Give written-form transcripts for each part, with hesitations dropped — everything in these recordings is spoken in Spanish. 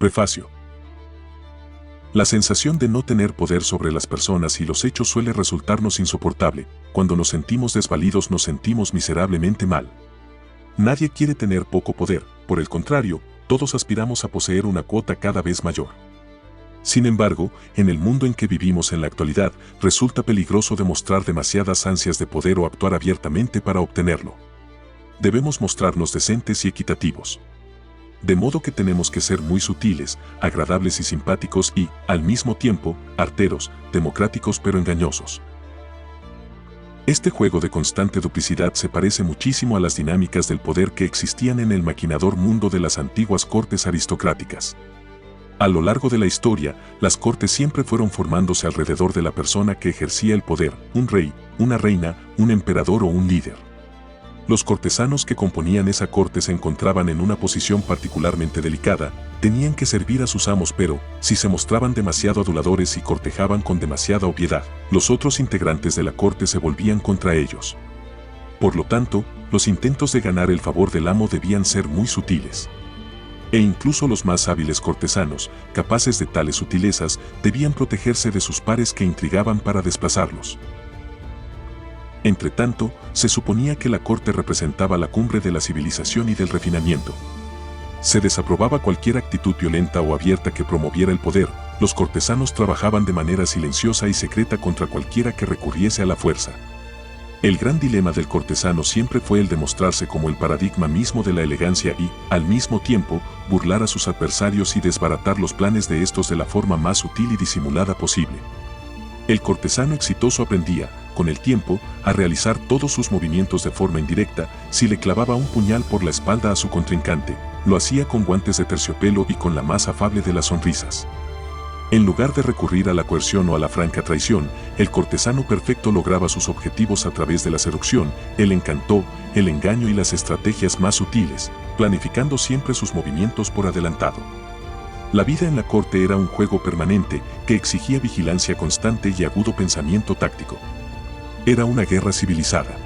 Prefacio. La sensación de no tener poder sobre las personas y los hechos suele resultarnos insoportable. Cuando nos sentimos desvalidos nos sentimos miserablemente mal. Nadie quiere tener poco poder, por el contrario, todos aspiramos a poseer una cuota cada vez mayor. Sin embargo, en el mundo en que vivimos en la actualidad, resulta peligroso demostrar demasiadas ansias de poder o actuar abiertamente para obtenerlo. Debemos mostrarnos decentes y equitativos. De modo que tenemos que ser muy sutiles, agradables y simpáticos y, al mismo tiempo, arteros, democráticos pero engañosos. Este juego de constante duplicidad se parece muchísimo a las dinámicas del poder que existían en el maquinador mundo de las antiguas cortes aristocráticas. A lo largo de la historia, las cortes siempre fueron formándose alrededor de la persona que ejercía el poder, un rey, una reina, un emperador o un líder. Los cortesanos que componían esa corte se encontraban en una posición particularmente delicada, tenían que servir a sus amos pero, si se mostraban demasiado aduladores y cortejaban con demasiada obviedad, los otros integrantes de la corte se volvían contra ellos. Por lo tanto, los intentos de ganar el favor del amo debían ser muy sutiles. E incluso los más hábiles cortesanos, capaces de tales sutilezas, debían protegerse de sus pares que intrigaban para desplazarlos. Entretanto, se suponía que la corte representaba la cumbre de la civilización y del refinamiento. Se desaprobaba cualquier actitud violenta o abierta que promoviera el poder, los cortesanos trabajaban de manera silenciosa y secreta contra cualquiera que recurriese a la fuerza. El gran dilema del cortesano siempre fue el de mostrarse como el paradigma mismo de la elegancia y, al mismo tiempo, burlar a sus adversarios y desbaratar los planes de estos de la forma más sutil y disimulada posible. El cortesano exitoso aprendía, con el tiempo, a realizar todos sus movimientos de forma indirecta. Si le clavaba un puñal por la espalda a su contrincante, lo hacía con guantes de terciopelo y con la más afable de las sonrisas. En lugar de recurrir a la coerción o a la franca traición, el cortesano perfecto lograba sus objetivos a través de la seducción, el encanto, el engaño y las estrategias más sutiles, planificando siempre sus movimientos por adelantado. La vida en la corte era un juego permanente que exigía vigilancia constante y agudo pensamiento táctico. Era una guerra civilizada.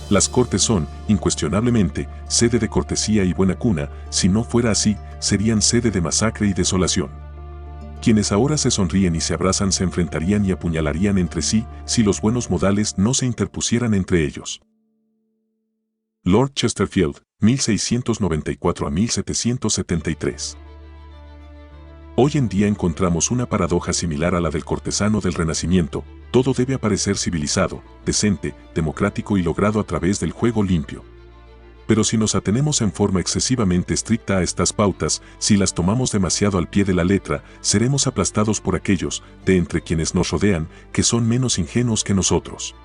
Las cortes son, incuestionablemente, sede de cortesía y buena cuna. Si no fuera así, serían sede de masacre y desolación. Quienes ahora se sonríen y se abrazan se enfrentarían y apuñalarían entre sí si los buenos modales no se interpusieran entre ellos. Lord Chesterfield, 1694 a 1773. Hoy en día encontramos una paradoja similar a la del cortesano del Renacimiento. Todo debe aparecer civilizado, decente, democrático y logrado a través del juego limpio. Pero si nos atenemos en forma excesivamente estricta a estas pautas, si las tomamos demasiado al pie de la letra, seremos aplastados por aquellos, de entre quienes nos rodean, que son menos ingenuos que nosotros.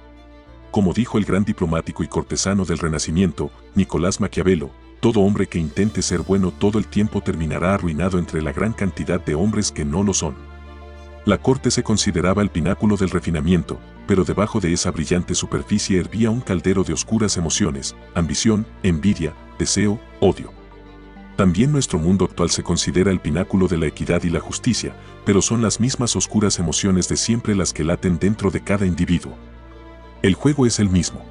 Como dijo el gran diplomático y cortesano del Renacimiento, Nicolás Maquiavelo, todo hombre que intente ser bueno todo el tiempo terminará arruinado entre la gran cantidad de hombres que no lo son. La corte se consideraba el pináculo del refinamiento, pero debajo de esa brillante superficie hervía un caldero de oscuras emociones, ambición, envidia, deseo, odio. También nuestro mundo actual se considera el pináculo de la equidad y la justicia, pero son las mismas oscuras emociones de siempre las que laten dentro de cada individuo. El juego es el mismo.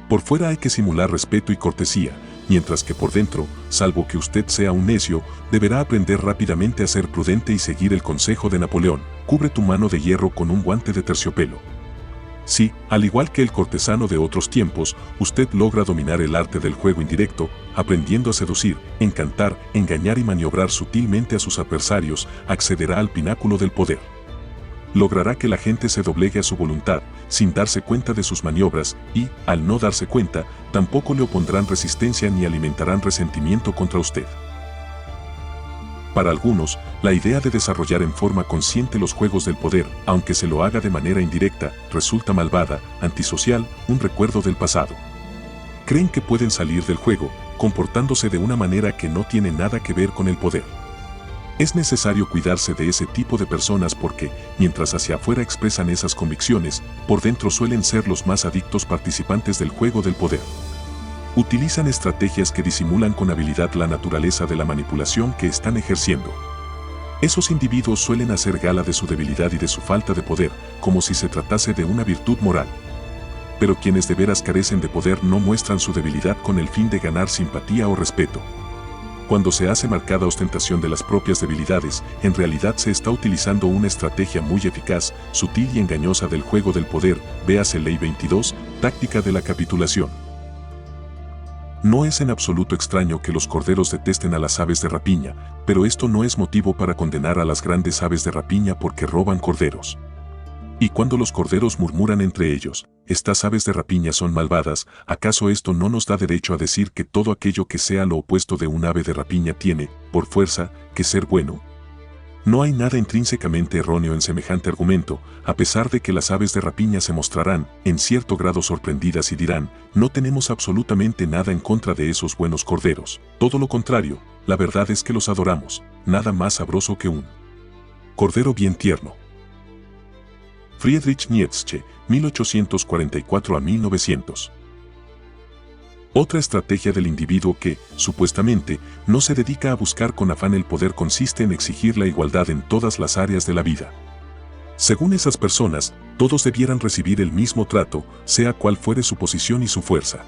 Por fuera hay que simular respeto y cortesía, mientras que por dentro, salvo que usted sea un necio, deberá aprender rápidamente a ser prudente y seguir el consejo de Napoleón: cubre tu mano de hierro con un guante de terciopelo. Si, al igual que el cortesano de otros tiempos, usted logra dominar el arte del juego indirecto, aprendiendo a seducir, encantar, engañar y maniobrar sutilmente a sus adversarios, accederá al pináculo del poder. Logrará que la gente se doblegue a su voluntad, sin darse cuenta de sus maniobras, y, al no darse cuenta, tampoco le opondrán resistencia ni alimentarán resentimiento contra usted. Para algunos, la idea de desarrollar en forma consciente los juegos del poder, aunque se lo haga de manera indirecta, resulta malvada, antisocial, un recuerdo del pasado. Creen que pueden salir del juego, comportándose de una manera que no tiene nada que ver con el poder. Es necesario cuidarse de ese tipo de personas porque, mientras hacia afuera expresan esas convicciones, por dentro suelen ser los más adictos participantes del juego del poder. Utilizan estrategias que disimulan con habilidad la naturaleza de la manipulación que están ejerciendo. Esos individuos suelen hacer gala de su debilidad y de su falta de poder, como si se tratase de una virtud moral. Pero quienes de veras carecen de poder no muestran su debilidad con el fin de ganar simpatía o respeto. Cuando se hace marcada ostentación de las propias debilidades, en realidad se está utilizando una estrategia muy eficaz, sutil y engañosa del juego del poder, véase Ley 22, táctica de la capitulación. No es en absoluto extraño que los corderos detesten a las aves de rapiña, pero esto no es motivo para condenar a las grandes aves de rapiña porque roban corderos. Y cuando los corderos murmuran entre ellos, estas aves de rapiña son malvadas, ¿acaso esto no nos da derecho a decir que todo aquello que sea lo opuesto de un ave de rapiña tiene, por fuerza, que ser bueno? No hay nada intrínsecamente erróneo en semejante argumento, a pesar de que las aves de rapiña se mostrarán, en cierto grado sorprendidas y dirán, no tenemos absolutamente nada en contra de esos buenos corderos. Todo lo contrario, la verdad es que los adoramos, nada más sabroso que un cordero bien tierno. Friedrich Nietzsche, 1844 a 1900. Otra estrategia del individuo que, supuestamente, no se dedica a buscar con afán el poder consiste en exigir la igualdad en todas las áreas de la vida. Según esas personas, todos debieran recibir el mismo trato, sea cual fuere su posición y su fuerza.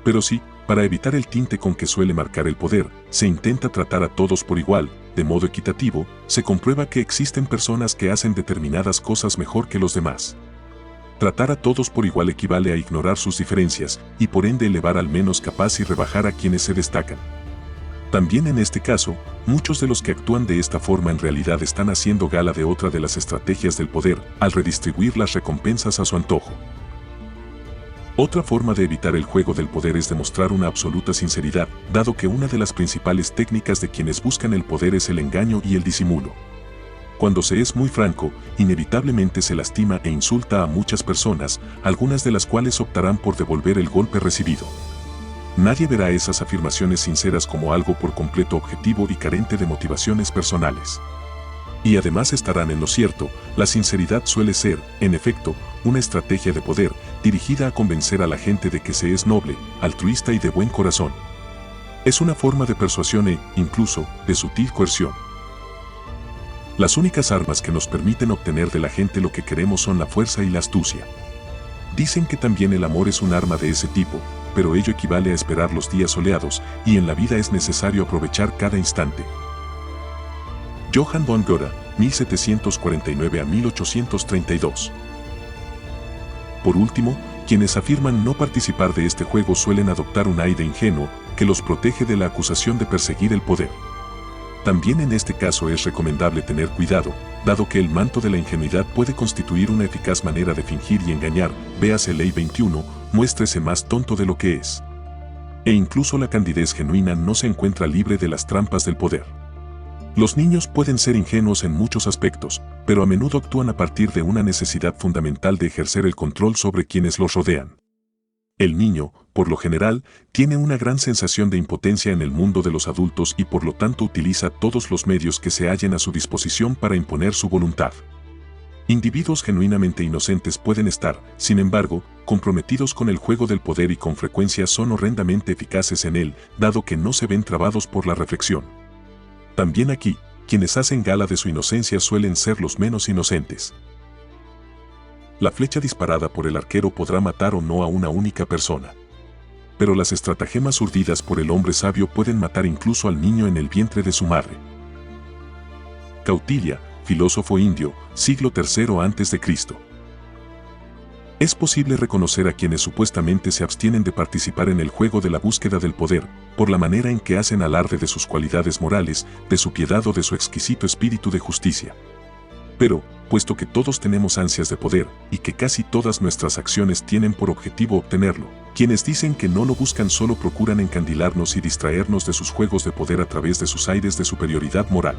Pero si, para evitar el tinte con que suele marcar el poder, se intenta tratar a todos por igual, de modo equitativo, se comprueba que existen personas que hacen determinadas cosas mejor que los demás. Tratar a todos por igual equivale a ignorar sus diferencias y por ende elevar al menos capaz y rebajar a quienes se destacan. También en este caso, muchos de los que actúan de esta forma en realidad están haciendo gala de otra de las estrategias del poder, al redistribuir las recompensas a su antojo. Otra forma de evitar el juego del poder es demostrar una absoluta sinceridad, dado que una de las principales técnicas de quienes buscan el poder es el engaño y el disimulo. Cuando se es muy franco, inevitablemente se lastima e insulta a muchas personas, algunas de las cuales optarán por devolver el golpe recibido. Nadie verá esas afirmaciones sinceras como algo por completo objetivo y carente de motivaciones personales. Y además estarán en lo cierto, la sinceridad suele ser, en efecto, una estrategia de poder, dirigida a convencer a la gente de que se es noble, altruista y de buen corazón. Es una forma de persuasión e, incluso, de sutil coerción. Las únicas armas que nos permiten obtener de la gente lo que queremos son la fuerza y la astucia. Dicen que también el amor es un arma de ese tipo, pero ello equivale a esperar los días soleados, y en la vida es necesario aprovechar cada instante. Johann von Goethe, 1749 a 1832. Por último, quienes afirman no participar de este juego suelen adoptar un aire ingenuo que los protege de la acusación de perseguir el poder. También en este caso es recomendable tener cuidado, dado que el manto de la ingenuidad puede constituir una eficaz manera de fingir y engañar, véase Ley 21, muéstrese más tonto de lo que es. E incluso la candidez genuina no se encuentra libre de las trampas del poder. Los niños pueden ser ingenuos en muchos aspectos, pero a menudo actúan a partir de una necesidad fundamental de ejercer el control sobre quienes los rodean. El niño, por lo general, tiene una gran sensación de impotencia en el mundo de los adultos y por lo tanto utiliza todos los medios que se hallen a su disposición para imponer su voluntad. Individuos genuinamente inocentes pueden estar, sin embargo, comprometidos con el juego del poder y con frecuencia son horrendamente eficaces en él, dado que no se ven trabados por la reflexión. También aquí, quienes hacen gala de su inocencia suelen ser los menos inocentes. La flecha disparada por el arquero podrá matar o no a una única persona. Pero las estratagemas urdidas por el hombre sabio pueden matar incluso al niño en el vientre de su madre. Kautilya, filósofo indio, siglo III a.C. Es posible reconocer a quienes supuestamente se abstienen de participar en el juego de la búsqueda del poder, por la manera en que hacen alarde de sus cualidades morales, de su piedad o de su exquisito espíritu de justicia. Pero, puesto que todos tenemos ansias de poder, y que casi todas nuestras acciones tienen por objetivo obtenerlo, quienes dicen que no lo buscan solo procuran encandilarnos y distraernos de sus juegos de poder a través de sus aires de superioridad moral.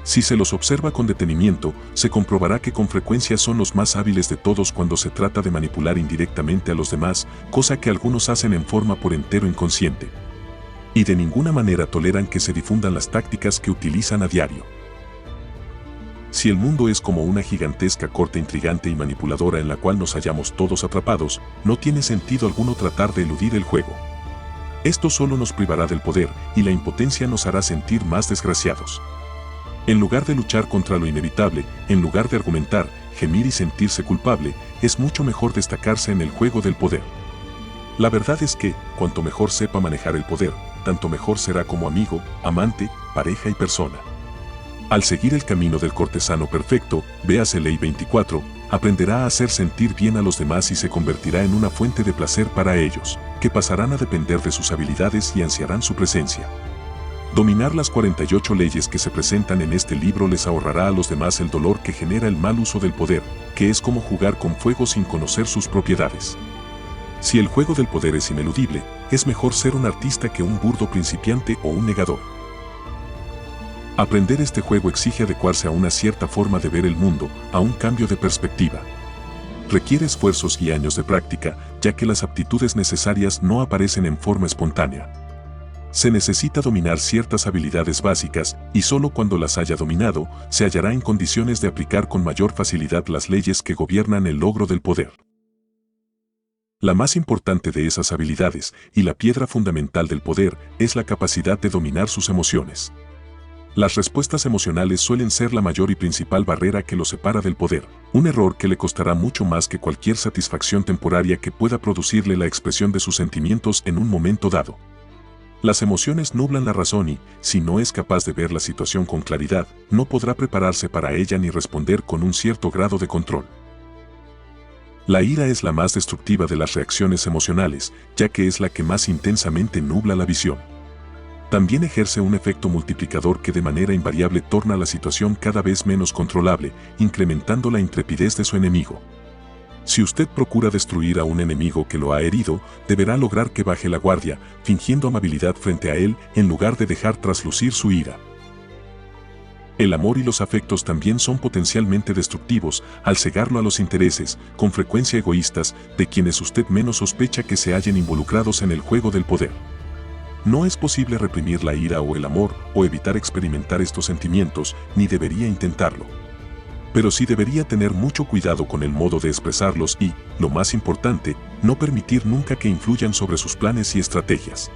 Si se los observa con detenimiento, se comprobará que con frecuencia son los más hábiles de todos cuando se trata de manipular indirectamente a los demás, cosa que algunos hacen en forma por entero inconsciente. Y de ninguna manera toleran que se difundan las tácticas que utilizan a diario. Si el mundo es como una gigantesca corte intrigante y manipuladora en la cual nos hallamos todos atrapados, no tiene sentido alguno tratar de eludir el juego. Esto solo nos privará del poder, y la impotencia nos hará sentir más desgraciados. En lugar de luchar contra lo inevitable, en lugar de argumentar, gemir y sentirse culpable, es mucho mejor destacarse en el juego del poder. La verdad es que, cuanto mejor sepa manejar el poder, tanto mejor será como amigo, amante, pareja y persona. Al seguir el camino del cortesano perfecto, véase Ley 24, aprenderá a hacer sentir bien a los demás y se convertirá en una fuente de placer para ellos, que pasarán a depender de sus habilidades y ansiarán su presencia. Dominar las 48 leyes que se presentan en este libro les ahorrará a los demás el dolor que genera el mal uso del poder, que es como jugar con fuego sin conocer sus propiedades. Si el juego del poder es ineludible, es mejor ser un artista que un burdo principiante o un negador. Aprender este juego exige adecuarse a una cierta forma de ver el mundo, a un cambio de perspectiva. Requiere esfuerzos y años de práctica, ya que las aptitudes necesarias no aparecen en forma espontánea. Se necesita dominar ciertas habilidades básicas, y solo cuando las haya dominado, se hallará en condiciones de aplicar con mayor facilidad las leyes que gobiernan el logro del poder. La más importante de esas habilidades, y la piedra fundamental del poder, es la capacidad de dominar sus emociones. Las respuestas emocionales suelen ser la mayor y principal barrera que lo separa del poder, un error que le costará mucho más que cualquier satisfacción temporaria que pueda producirle la expresión de sus sentimientos en un momento dado. Las emociones nublan la razón y, si no es capaz de ver la situación con claridad, no podrá prepararse para ella ni responder con un cierto grado de control. La ira es la más destructiva de las reacciones emocionales, ya que es la que más intensamente nubla la visión. También ejerce un efecto multiplicador que de manera invariable torna la situación cada vez menos controlable, incrementando la intrepidez de su enemigo. Si usted procura destruir a un enemigo que lo ha herido, deberá lograr que baje la guardia, fingiendo amabilidad frente a él en lugar de dejar traslucir su ira. El amor y los afectos también son potencialmente destructivos al cegarlo a los intereses, con frecuencia egoístas, de quienes usted menos sospecha que se hallen involucrados en el juego del poder. No es posible reprimir la ira o el amor, o evitar experimentar estos sentimientos, ni debería intentarlo. Pero sí debería tener mucho cuidado con el modo de expresarlos y, lo más importante, no permitir nunca que influyan sobre sus planes y estrategias.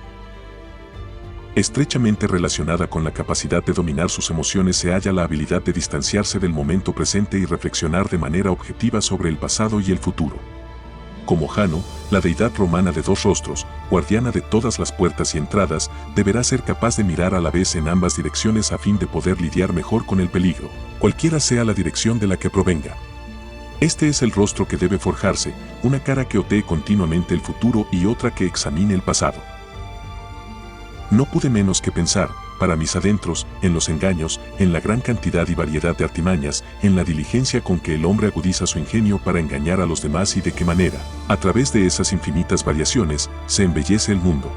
Estrechamente relacionada con la capacidad de dominar sus emociones se halla la habilidad de distanciarse del momento presente y reflexionar de manera objetiva sobre el pasado y el futuro. Como Jano, la deidad romana de dos rostros, guardiana de todas las puertas y entradas, deberá ser capaz de mirar a la vez en ambas direcciones a fin de poder lidiar mejor con el peligro, cualquiera sea la dirección de la que provenga. Este es el rostro que debe forjarse, una cara que otee continuamente el futuro y otra que examine el pasado. No pude menos que pensar, para mis adentros, en los engaños, en la gran cantidad y variedad de artimañas, en la diligencia con que el hombre agudiza su ingenio para engañar a los demás y de qué manera, a través de esas infinitas variaciones, se embellece el mundo.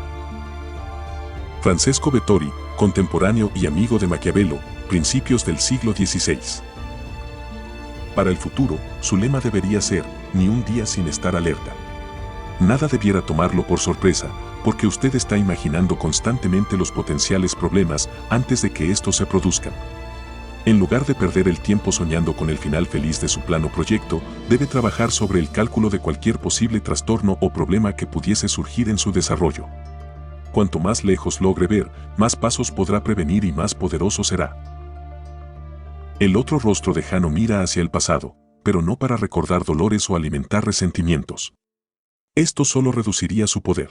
Francesco Vettori, contemporáneo y amigo de Maquiavelo, principios del siglo XVI. Para el futuro, su lema debería ser, ni un día sin estar alerta. Nada debiera tomarlo por sorpresa, porque usted está imaginando constantemente los potenciales problemas antes de que estos se produzcan. En lugar de perder el tiempo soñando con el final feliz de su plan o proyecto, debe trabajar sobre el cálculo de cualquier posible trastorno o problema que pudiese surgir en su desarrollo. Cuanto más lejos logre ver, más pasos podrá prevenir y más poderoso será. El otro rostro de Jano mira hacia el pasado, pero no para recordar dolores o alimentar resentimientos. Esto solo reduciría su poder.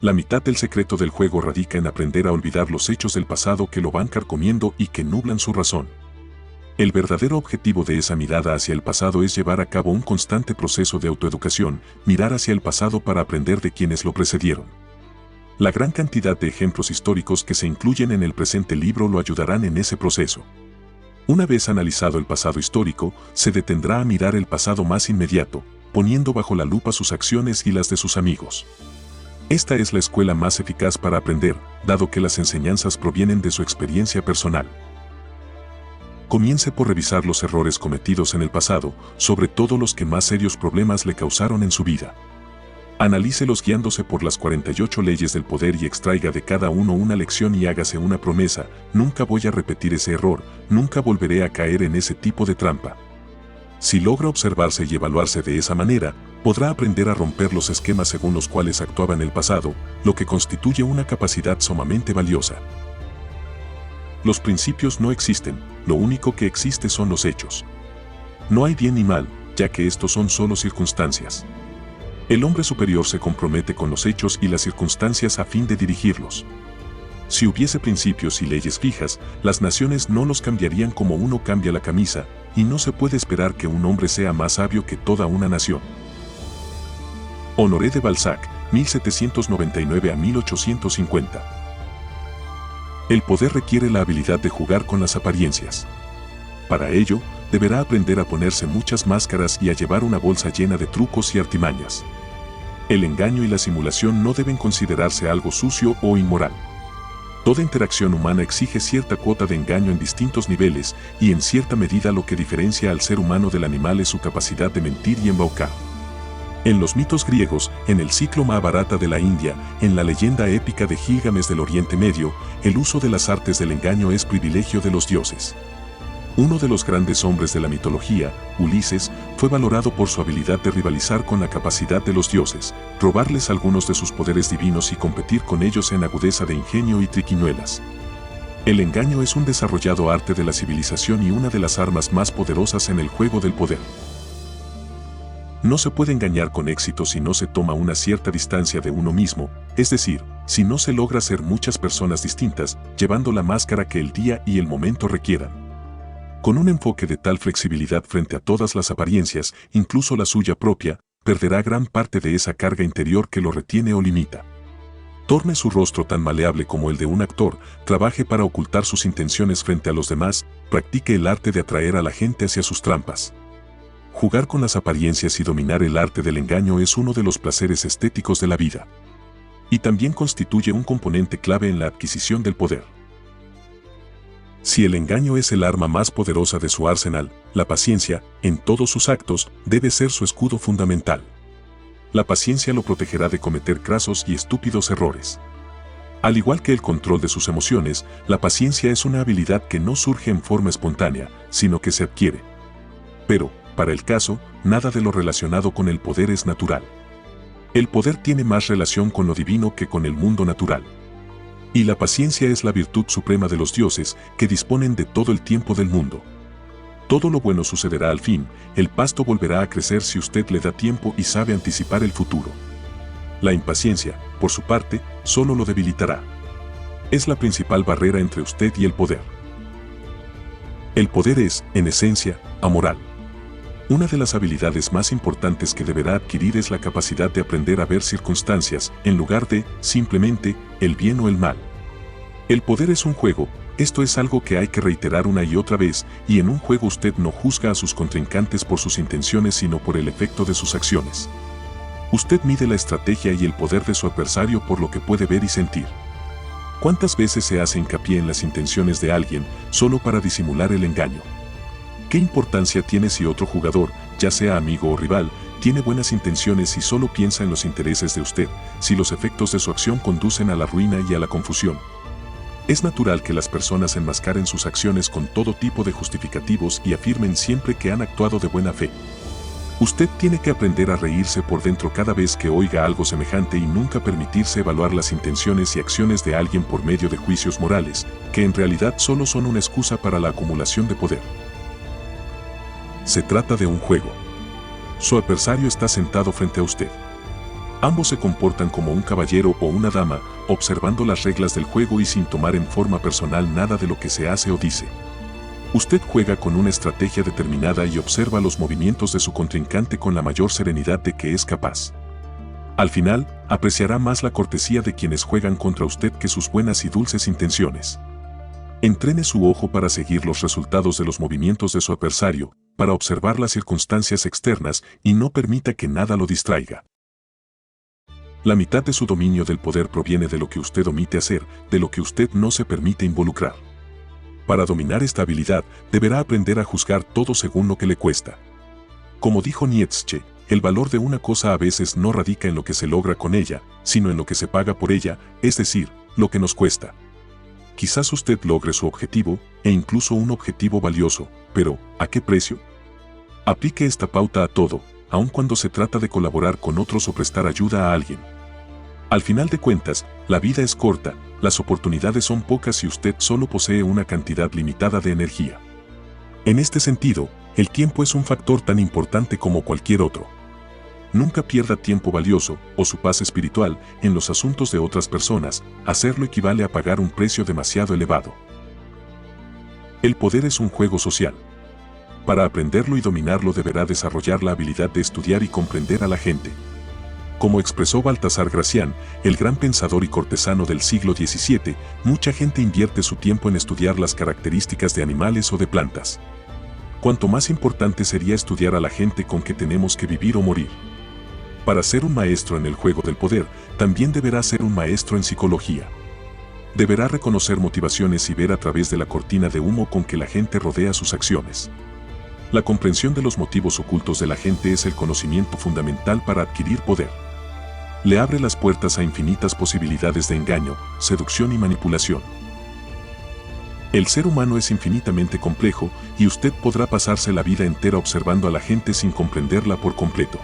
La mitad del secreto del juego radica en aprender a olvidar los hechos del pasado que lo van carcomiendo y que nublan su razón. El verdadero objetivo de esa mirada hacia el pasado es llevar a cabo un constante proceso de autoeducación, mirar hacia el pasado para aprender de quienes lo precedieron. La gran cantidad de ejemplos históricos que se incluyen en el presente libro lo ayudarán en ese proceso. Una vez analizado el pasado histórico, se detendrá a mirar el pasado más inmediato, poniendo bajo la lupa sus acciones y las de sus amigos. Esta es la escuela más eficaz para aprender, dado que las enseñanzas provienen de su experiencia personal. Comience por revisar los errores cometidos en el pasado, sobre todo los que más serios problemas le causaron en su vida. Analícelos guiándose por las 48 leyes del poder y extraiga de cada uno una lección y hágase una promesa: nunca voy a repetir ese error, nunca volveré a caer en ese tipo de trampa. Si logra observarse y evaluarse de esa manera, podrá aprender a romper los esquemas según los cuales actuaba en el pasado, lo que constituye una capacidad sumamente valiosa. Los principios no existen, lo único que existe son los hechos. No hay bien ni mal, ya que estos son solo circunstancias. El hombre superior se compromete con los hechos y las circunstancias a fin de dirigirlos. Si hubiese principios y leyes fijas, las naciones no los cambiarían como uno cambia la camisa, y no se puede esperar que un hombre sea más sabio que toda una nación. Honoré de Balzac, 1799 a 1850. El poder requiere la habilidad de jugar con las apariencias. Para ello, deberá aprender a ponerse muchas máscaras y a llevar una bolsa llena de trucos y artimañas. El engaño y la simulación no deben considerarse algo sucio o inmoral. Toda interacción humana exige cierta cuota de engaño en distintos niveles, y en cierta medida lo que diferencia al ser humano del animal es su capacidad de mentir y embaucar. En los mitos griegos, en el ciclo Mahabharata de la India, en la leyenda épica de Gilgamesh del Oriente Medio, el uso de las artes del engaño es privilegio de los dioses. Uno de los grandes hombres de la mitología, Ulises, fue valorado por su habilidad de rivalizar con la capacidad de los dioses, robarles algunos de sus poderes divinos y competir con ellos en agudeza de ingenio y triquiñuelas. El engaño es un desarrollado arte de la civilización y una de las armas más poderosas en el juego del poder. No se puede engañar con éxito si no se toma una cierta distancia de uno mismo, es decir, si no se logra ser muchas personas distintas, llevando la máscara que el día y el momento requieran. Con un enfoque de tal flexibilidad frente a todas las apariencias, incluso la suya propia, perderá gran parte de esa carga interior que lo retiene o limita. Torne su rostro tan maleable como el de un actor, trabaje para ocultar sus intenciones frente a los demás, practique el arte de atraer a la gente hacia sus trampas. Jugar con las apariencias y dominar el arte del engaño es uno de los placeres estéticos de la vida. Y también constituye un componente clave en la adquisición del poder. Si el engaño es el arma más poderosa de su arsenal, la paciencia, en todos sus actos, debe ser su escudo fundamental. La paciencia lo protegerá de cometer crasos y estúpidos errores. Al igual que el control de sus emociones, la paciencia es una habilidad que no surge en forma espontánea, sino que se adquiere. Pero, para el caso, nada de lo relacionado con el poder es natural. El poder tiene más relación con lo divino que con el mundo natural. Y la paciencia es la virtud suprema de los dioses, que disponen de todo el tiempo del mundo. Todo lo bueno sucederá al fin, el pasto volverá a crecer si usted le da tiempo y sabe anticipar el futuro. La impaciencia, por su parte, solo lo debilitará. Es la principal barrera entre usted y el poder. El poder es, en esencia, amoral. Una de las habilidades más importantes que deberá adquirir es la capacidad de aprender a ver circunstancias, en lugar de, simplemente, el bien o el mal. El poder es un juego, esto es algo que hay que reiterar una y otra vez, y en un juego usted no juzga a sus contrincantes por sus intenciones sino por el efecto de sus acciones. Usted mide la estrategia y el poder de su adversario por lo que puede ver y sentir. ¿Cuántas veces se hace hincapié en las intenciones de alguien, solo para disimular el engaño? ¿Qué importancia tiene si otro jugador, ya sea amigo o rival, tiene buenas intenciones y solo piensa en los intereses de usted, si los efectos de su acción conducen a la ruina y a la confusión? Es natural que las personas enmascaren sus acciones con todo tipo de justificativos y afirmen siempre que han actuado de buena fe. Usted tiene que aprender a reírse por dentro cada vez que oiga algo semejante y nunca permitirse evaluar las intenciones y acciones de alguien por medio de juicios morales, que en realidad solo son una excusa para la acumulación de poder. Se trata de un juego. Su adversario está sentado frente a usted. Ambos se comportan como un caballero o una dama, observando las reglas del juego y sin tomar en forma personal nada de lo que se hace o dice. Usted juega con una estrategia determinada y observa los movimientos de su contrincante con la mayor serenidad de que es capaz. Al final, apreciará más la cortesía de quienes juegan contra usted que sus buenas y dulces intenciones. Entrene su ojo para seguir los resultados de los movimientos de su adversario, para observar las circunstancias externas y no permita que nada lo distraiga. La mitad de su dominio del poder proviene de lo que usted omite hacer, de lo que usted no se permite involucrar. Para dominar esta habilidad, deberá aprender a juzgar todo según lo que le cuesta. Como dijo Nietzsche, el valor de una cosa a veces no radica en lo que se logra con ella, sino en lo que se paga por ella, es decir, lo que nos cuesta. Quizás usted logre su objetivo, e incluso un objetivo valioso, pero ¿a qué precio? Aplique esta pauta a todo, aun cuando se trata de colaborar con otros o prestar ayuda a alguien. Al final de cuentas, la vida es corta, las oportunidades son pocas y usted solo posee una cantidad limitada de energía. En este sentido, el tiempo es un factor tan importante como cualquier otro. Nunca pierda tiempo valioso, o su paz espiritual, en los asuntos de otras personas. Hacerlo equivale a pagar un precio demasiado elevado. El poder es un juego social. Para aprenderlo y dominarlo deberá desarrollar la habilidad de estudiar y comprender a la gente. Como expresó Baltasar Gracián, el gran pensador y cortesano del siglo XVII, mucha gente invierte su tiempo en estudiar las características de animales o de plantas. Cuanto más importante sería estudiar a la gente con que tenemos que vivir o morir. Para ser un maestro en el juego del poder, también deberá ser un maestro en psicología. Deberá reconocer motivaciones y ver a través de la cortina de humo con que la gente rodea sus acciones. La comprensión de los motivos ocultos de la gente es el conocimiento fundamental para adquirir poder. Le abre las puertas a infinitas posibilidades de engaño, seducción y manipulación. El ser humano es infinitamente complejo y usted podrá pasarse la vida entera observando a la gente sin comprenderla por completo.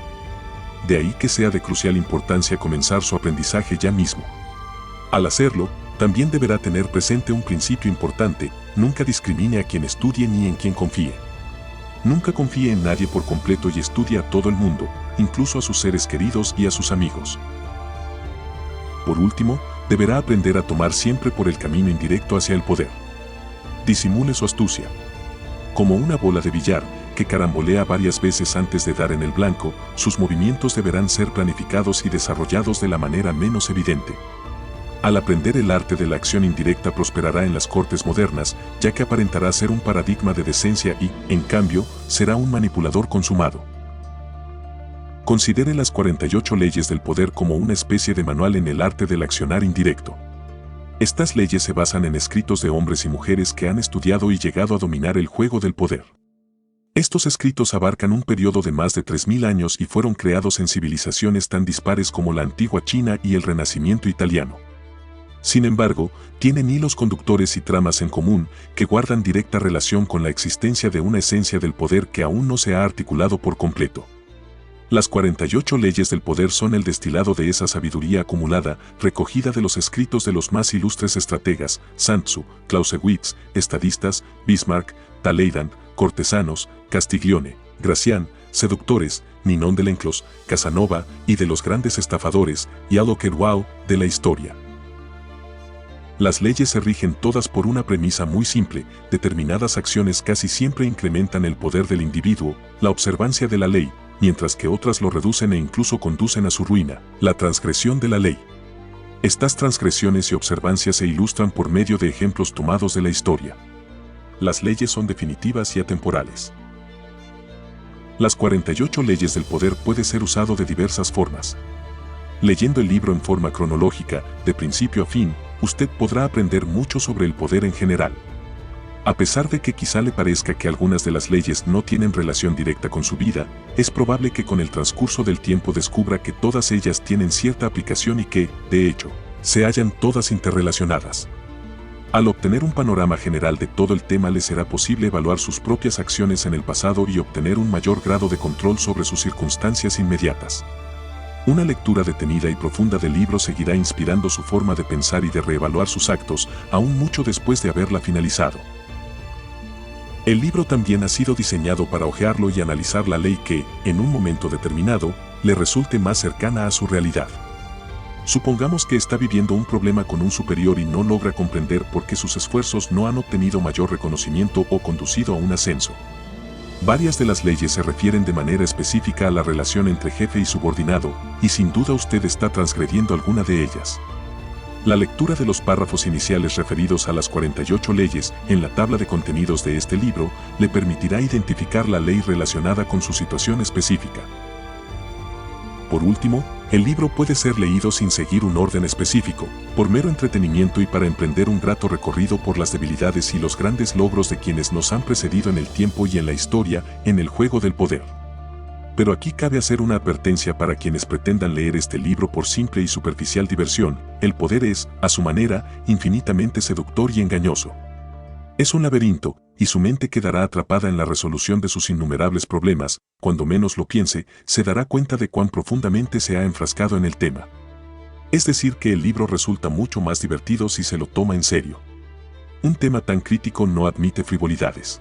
De ahí que sea de crucial importancia comenzar su aprendizaje ya mismo. Al hacerlo, también deberá tener presente un principio importante: nunca discrimine a quien estudie ni en quien confíe. Nunca confíe en nadie por completo y estudie a todo el mundo, incluso a sus seres queridos y a sus amigos. Por último, deberá aprender a tomar siempre por el camino indirecto hacia el poder. Disimule su astucia. Como una bola de billar, que carambolea varias veces antes de dar en el blanco, sus movimientos deberán ser planificados y desarrollados de la manera menos evidente. Al aprender el arte de la acción indirecta prosperará en las cortes modernas, ya que aparentará ser un paradigma de decencia y, en cambio, será un manipulador consumado. Considere las 48 leyes del poder como una especie de manual en el arte del accionar indirecto. Estas leyes se basan en escritos de hombres y mujeres que han estudiado y llegado a dominar el juego del poder. Estos escritos abarcan un periodo de más de 3000 años y fueron creados en civilizaciones tan dispares como la antigua China y el Renacimiento italiano. Sin embargo, tienen hilos conductores y tramas en común que guardan directa relación con la existencia de una esencia del poder que aún no se ha articulado por completo. Las 48 leyes del poder son el destilado de esa sabiduría acumulada, recogida de los escritos de los más ilustres estrategas: Sun Tzu, Clausewitz, estadistas, Bismarck, Talleyrand, cortesanos, Castiglione, Gracián, seductores, Ninon de Lenclos, Casanova y de los grandes estafadores, y Aloquerwao, de la historia. Las leyes se rigen todas por una premisa muy simple: determinadas acciones casi siempre incrementan el poder del individuo, la observancia de la ley, mientras que otras lo reducen e incluso conducen a su ruina, la transgresión de la ley. Estas transgresiones y observancias se ilustran por medio de ejemplos tomados de la historia. Las leyes son definitivas y atemporales. Las 48 leyes del poder puede ser usado de diversas formas. Leyendo el libro en forma cronológica, de principio a fin, usted podrá aprender mucho sobre el poder en general. A pesar de que quizá le parezca que algunas de las leyes no tienen relación directa con su vida, es probable que con el transcurso del tiempo descubra que todas ellas tienen cierta aplicación y que, de hecho, se hallan todas interrelacionadas. Al obtener un panorama general de todo el tema, le será posible evaluar sus propias acciones en el pasado y obtener un mayor grado de control sobre sus circunstancias inmediatas. Una lectura detenida y profunda del libro seguirá inspirando su forma de pensar y de reevaluar sus actos, aún mucho después de haberla finalizado. El libro también ha sido diseñado para hojearlo y analizar la ley que, en un momento determinado, le resulte más cercana a su realidad. Supongamos que está viviendo un problema con un superior y no logra comprender por qué sus esfuerzos no han obtenido mayor reconocimiento o conducido a un ascenso. Varias de las leyes se refieren de manera específica a la relación entre jefe y subordinado, y sin duda usted está transgrediendo alguna de ellas. La lectura de los párrafos iniciales referidos a las 48 leyes en la tabla de contenidos de este libro le permitirá identificar la ley relacionada con su situación específica. Por último, el libro puede ser leído sin seguir un orden específico, por mero entretenimiento y para emprender un grato recorrido por las debilidades y los grandes logros de quienes nos han precedido en el tiempo y en la historia, en el juego del poder. Pero aquí cabe hacer una advertencia para quienes pretendan leer este libro por simple y superficial diversión: el poder es, a su manera, infinitamente seductor y engañoso. Es un laberinto, y su mente quedará atrapada en la resolución de sus innumerables problemas. Cuando menos lo piense, se dará cuenta de cuán profundamente se ha enfrascado en el tema. Es decir, que el libro resulta mucho más divertido si se lo toma en serio. Un tema tan crítico no admite frivolidades.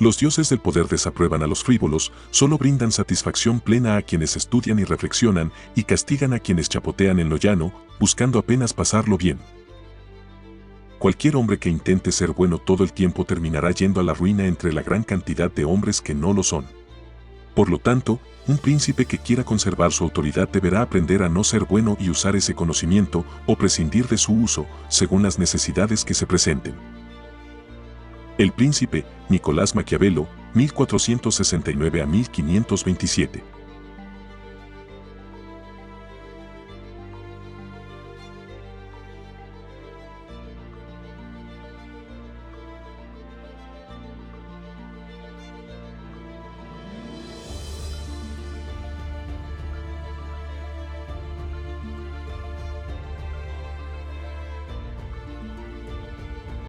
Los dioses del poder desaprueban a los frívolos, solo brindan satisfacción plena a quienes estudian y reflexionan, y castigan a quienes chapotean en lo llano, buscando apenas pasarlo bien. Cualquier hombre que intente ser bueno todo el tiempo terminará yendo a la ruina entre la gran cantidad de hombres que no lo son. Por lo tanto, un príncipe que quiera conservar su autoridad deberá aprender a no ser bueno y usar ese conocimiento, o prescindir de su uso, según las necesidades que se presenten. El príncipe, Nicolás Maquiavelo, 1469 a 1527.